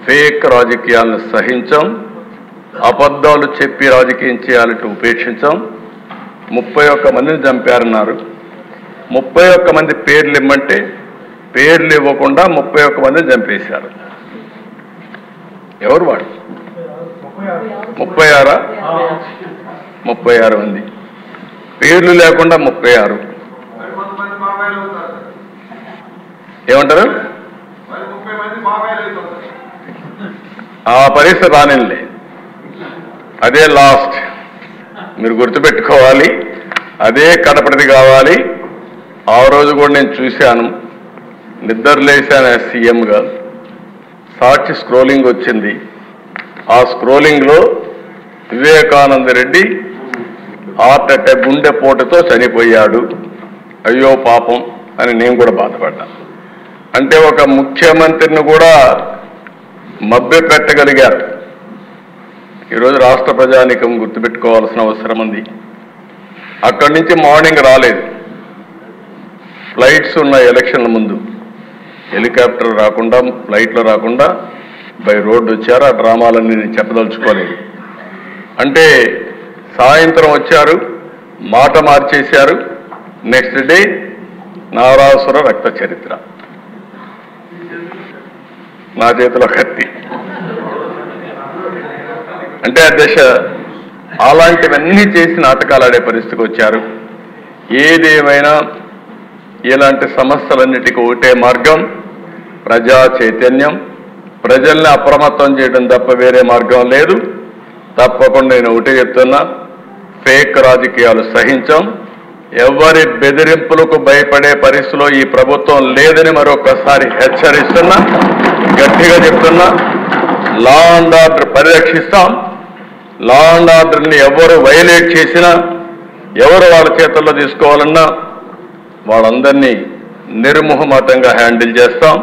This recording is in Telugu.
ఫేక్ రాజకీయాలను సహించాం, అబద్ధాలు చెప్పి రాజకీయం చేయాలంటూ ఉపేక్షించాం. 31 మందిని చంపారన్నారు. 31 మంది పేర్లు ఇమ్మంటే పేర్లు ఇవ్వకుండా 31 మందిని చంపేశారు. ఎవరు వాడు? 36 మంది పేర్లు లేకుండా 36. ఏమంటారు? ఆ పరిస్థితి రానిలే, అదే లాస్ట్. మీరు గుర్తుపెట్టుకోవాలి, అదే కడపటిది కావాలి. ఆ రోజు కూడా నేను చూశాను, నిద్రలేశాను సీఎంగా. సాక్షి స్క్రోలింగ్ వచ్చింది. ఆ స్క్రోలింగ్లో వివేకానంద రెడ్డి హార్ట్ అటాక్ గుండెపోటుతో చనిపోయాడు, అయ్యో పాపం అని నేను కూడా బాధపడ్డా. అంటే ఒక ముఖ్యమంత్రిని కూడా మభ్య పెట్టగలిగారు. ఈరోజు రాష్ట్ర ప్రజానీకం గుర్తుపెట్టుకోవాల్సిన అవసరం ఉంది. అక్కడి నుంచి మార్నింగ్ రాలేదు, ఫ్లైట్స్ ఉన్న ఎలక్షన్ల ముందు హెలికాప్టర్ రాకుండా ఫ్లైట్లో రాకుండా బై రోడ్డు వచ్చారు. ఆ డ్రామాలన్నీ నేను చెప్పదలుచుకోలేదు. అంటే సాయంత్రం వచ్చారు, మాట మార్చేశారు. నెక్స్ట్ డే నారాసుర రక్త చరిత్ర, నా చేతిలో కత్తి. అంటే అధ్యక్ష, అలాంటివన్నీ చేసి నాటకాలు ఆడే పరిస్థితికి వచ్చారు. ఏదేమైనా ఇలాంటి సమస్యలన్నిటికీ ఒకటే మార్గం, ప్రజా చైతన్యం, ప్రజల్ని అప్రమత్తం చేయడం తప్ప వేరే మార్గం లేదు. తప్పకుండా నేను ఒకటే చెప్తున్నా, ఫేక్ రాజకీయాలు సహించాం. ఎవరి బెదిరింపులకు భయపడే పరిస్థితిలో ఈ ప్రభుత్వం లేదని మరొకసారి హెచ్చరిస్తున్నా, గట్టిగా చెప్తున్నా. లా అండ్ ఆర్డర్ పరిరక్షిస్తాం. లా అండ్ ఆర్డర్ని ఎవరు వైలేట్ చేసినా, ఎవరు వాళ్ళ చేతుల్లో తీసుకోవాలన్నా వాళ్ళందరినీ నిర్మోహమాటంగా హ్యాండిల్ చేస్తాం.